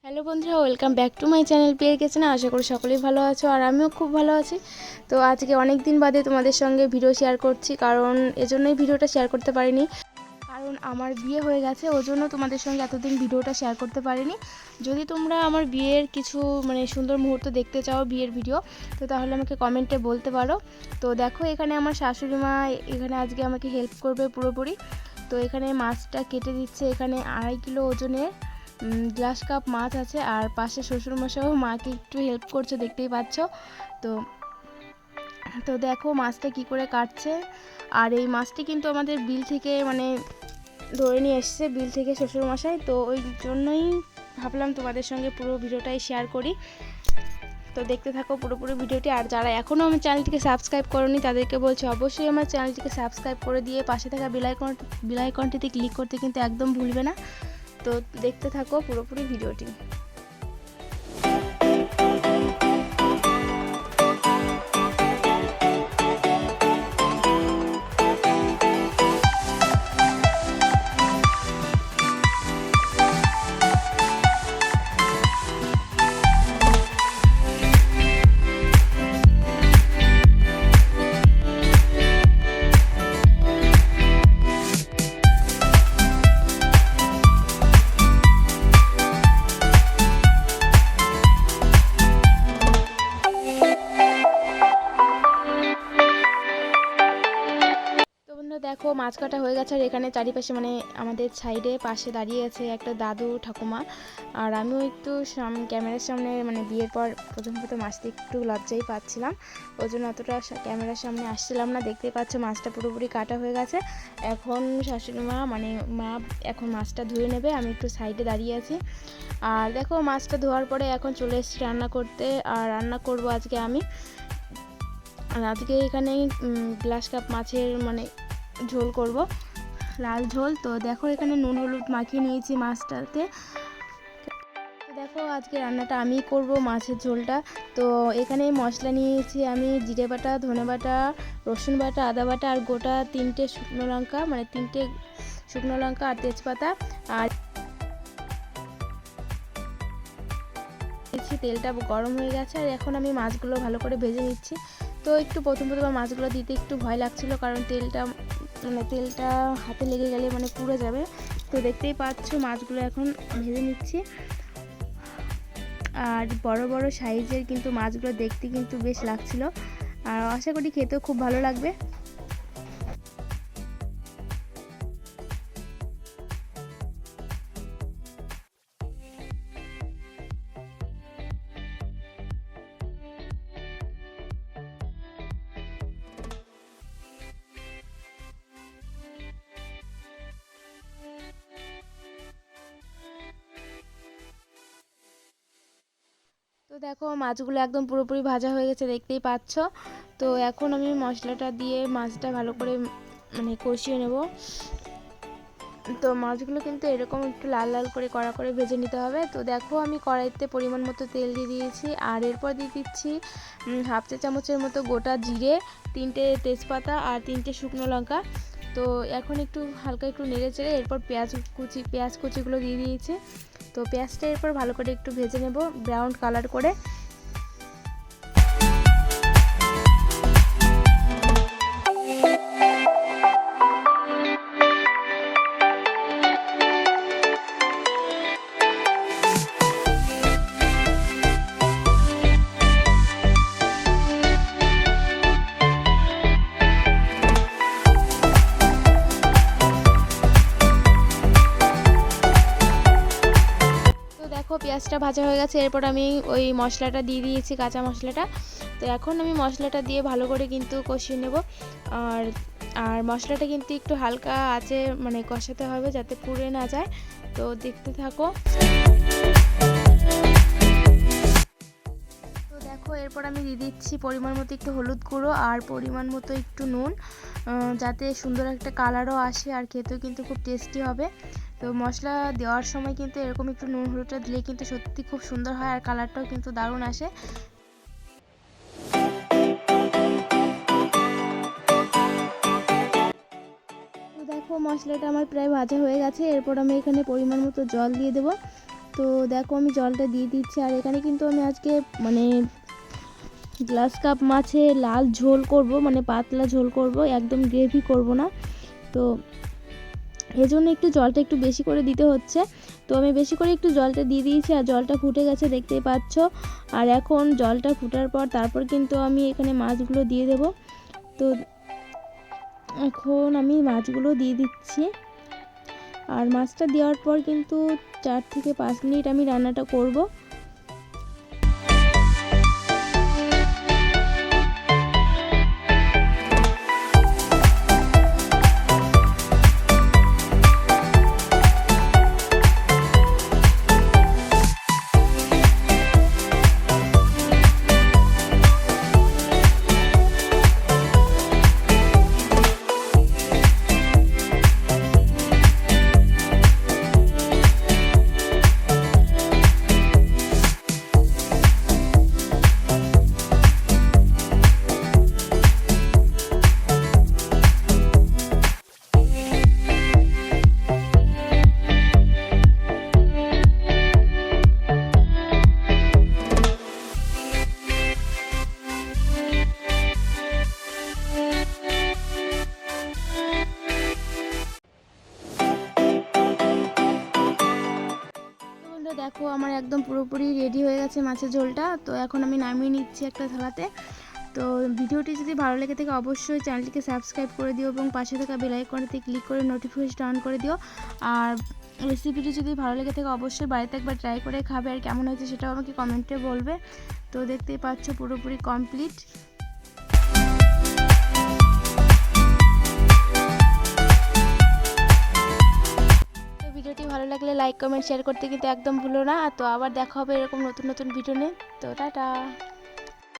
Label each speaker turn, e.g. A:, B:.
A: Hello বন্ধুরা, welcome back to my channel. পেয়ে গেছে না, আশা করি সকলেই ভালো আছো আর আমিও খুব ভালো আছি। তো আজকে অনেক দিন বাদে তোমাদের সঙ্গে ভিডিও শেয়ার করছি, কারণ এজন্যই ভিডিওটা শেয়ার করতে পারিনি, কারণ আমার বিয়ে হয়ে গেছে, ওই জন্য তোমাদের সঙ্গে এতদিন ভিডিওটা শেয়ার করতে পারিনি। যদি তোমরা আমার বিয়ের কিছু সুন্দর মুহূর্ত দেখতে চাও, বিয়ের ভিডিও, তো তাহলে আমাকে কমেন্টে বলতে পারো। তো দেখো, এখানে আমার শাশুড়ি মা এখানে আজকে আমাকে হেল্প করবে পুরোপুরি। তো এখানে মাছটা কেটে দিচ্ছে। এখানে 2.5 কিলো ওজনের গ্লাস কাপ মাছ আছে, আর পাশে শ্বশুরমশাইও মাকে একটু হেল্প করছে, দেখতেই পাচ্ছ। তো তো দেখো মাছটা কি করে কাটছে। আর এই মাছটি কিন্তু আমাদের বিল থেকে ধরে নিয়ে এসছে, বিল থেকে শ্বশুরমশাই। তো ওই জন্যই ভাবলাম তোমাদের সঙ্গে পুরো ভিডিওটাই শেয়ার করি। তো দেখতে থাকো পুরোপুরি ভিডিওটি। আর যারা এখনও আমার চ্যানেলটিকে সাবস্ক্রাইব করোনি তাদেরকে বলছি অবশ্যই আমার চ্যানেলটিকে সাবস্ক্রাইব করে দিয়ে পাশে থাকা বেল আইকনটিতে ক্লিক করতে কিন্তু একদম ভুলবে না। তো দেখতে থাকো পুরোপুরি ভিডিওটি। দেখো মাছ কাটা হয়ে গেছে, আর এখানে চারিপাশে আমাদের সাইডে পাশে দাঁড়িয়ে আছে একটা দাদু ঠাকুমা। আর আমিও একটু ক্যামেরার সামনে বিয়ের পর প্রথম মাছটা একটু লজ্জাই পাচ্ছিলাম, ওই জন্য অতটা ক্যামেরার সামনে আসছিলাম না। দেখতেই পাচ্ছ মাছটা পুরোপুরি কাটা হয়ে গেছে। এখন শাশুড়ি মা এখন মাছটা ধুয়ে নেবে, আমি একটু সাইডে দাঁড়িয়ে আছি। আর দেখো মাছটা ধোয়ার পরে এখন চলে এসেছি রান্না করতে। আর রান্না করব আজকে আমি। আর আজকে এখানে গ্লাস কাপ মাছের ঝোল করব, লাল ঝোল। তো দেখো এখানে নুন হলুদ মাখিয়ে নিয়েছি মাছটাতে। তো দেখো আজকে রান্নাটা আমি করব, মাছের ঝোলটা। তো এখানে মশলা নিয়েছি আমি জিরে বাটা, ধনে বাটা, রসুন বাটা, আদা বাটা, আর গোটা 3টে শুকনো লঙ্কা, 3টে শুকনো লঙ্কা আর তেজপাতা। আর তেলটা গরম হয়ে গেছে, আর এখন আমি মাছগুলো ভালো করে ভেজে নিচ্ছি। তো একটু প্রথম মাছগুলো দিতে একটু ভয় লাগছিল, কারণ তেলটা হাতে লেগে গেলে পুড়ে যাবে। তো দেখতেই পাচ্ছ মাছগুলো এখন ভেজে নিচ্ছি। আর বড় বড় সাইজের কিন্তু মাছগুলো দেখতে কিন্তু বেশ লাগছিল, আর আশা করি খেতেও খুব ভালো লাগবে। তো দেখো মাছগুলো একদম পুরোপুরি ভাজা হয়ে গেছে, দেখতেই পাচ্ছ। তো এখন আমি মশলাটা দিয়ে মাছটা ভালো করে কষিয়ে নেব। তো মাছগুলো কিন্তু এরকম একটু লাল লাল করে কড়া করে ভেজে নিতে হবে। তো দেখো আমি কড়াইতে পরিমাণ মতো তেল দিয়ে দিয়েছি, আর এরপর দিয়ে দিচ্ছি 1/2 চা চামচের মতো গোটা জিরে, 3টে তেজপাতা আর 3টে শুকনো লঙ্কা। তো এখন একটু হালকা একটু নেড়ে চেড়ে এরপর পেঁয়াজ কুচিগুলো দিয়ে দিয়েছি। তো পেঁয়াজটা এরপর ভালো করে একটু ভেজে নেব ব্রাউন কালার করে। পেঁয়াজটা ভাজা হয়ে গেছে, এরপর আমি ওই মশলাটা দিয়ে দিয়েছি, কাঁচা মশলাটা। তো এখন আমি মশলাটা দিয়ে ভালো করে কিন্তু কষিয়ে নেব। আর আর মশলাটা কিন্তু একটু হালকা আঁচে কষাতে হবে, যাতে পুড়ে না যায়। তো দেখতে থাকো। তো দেখো এরপর আমি দিয়ে দিচ্ছি পরিমাণ মতো একটু হলুদ গুঁড়ো আর পরিমাণ মতো একটু নুন, যাতে সুন্দর একটা কালারও আসে আর খেতেও কিন্তু খুব টেস্টি হবে। তো মশলা দেওয়ার সময় কিন্তু এরকম একটু নুন হলুদটা দিলে কিন্তু সত্যি খুব সুন্দর হয়, আর কালারটাও কিন্তু দারুণ আসে। তো দেখো মশলাটা আমার প্রায় ভাজা হয়ে গেছে, এরপর আমি এখানে পরিমাণ মতো জল দিয়ে দেবো। তো দেখো আমি জলটা দিয়ে দিচ্ছি। আর এখানে কিন্তু আমি আজকে মানে গ্লাস কাপ মাছে লাল ঝোল করব, মানে পাতলা ঝোল করব, একদম গ্রেভি করব না। তো এজন্য একটু জলটা একটু বেশি করে দিতে হচ্ছে। তো আমি বেশি করে একটু জলটা দিয়ে দিয়েছি আর জলটা ফুটে গেছে দেখতেই পাচ্ছ। আর এখন জলটা ফুটার পর তারপর কিন্তু আমি এখানে মাছগুলো দিয়ে দেব। তো এখন আমি মাছগুলো দিয়ে দিচ্ছি। আর মাছটা দেওয়ার পর কিন্তু 4 থেকে 5 মিনিট আমি রান্নাটা করব। দেখো আমার একদম পুরোপুরি রেডি হয়ে গেছে মাছের ঝোলটা। তো এখন আমি নামিয়ে নিচ্ছি একটা থালাতে। তো ভিডিওটি যদি ভালো লেগে থাকে অবশ্যই চ্যানেলটিকে সাবস্ক্রাইব করে দিও এবং পাশে থাকা বেল আইকনটিতে ক্লিক করে নোটিফিকেশন অন করে দিও। আর রেসিপিটি যদি ভালো লেগে থাকে অবশ্যই বাড়িতে একবার ট্রাই করে খাবে, আর কেমন হয়েছে সেটাও আমাকে কমেন্টে বলবে। তো দেখতেই পাচ্ছ পুরোপুরি কমপ্লিট। ভিডিওটি ভালো লাগলে লাইক কমেন্ট শেয়ার করতে কিন্তু একদম ভুলো না। তো আবার দেখা হবে এরকম নতুন নতুন ভিডিও নিয়ে। তো টাটা।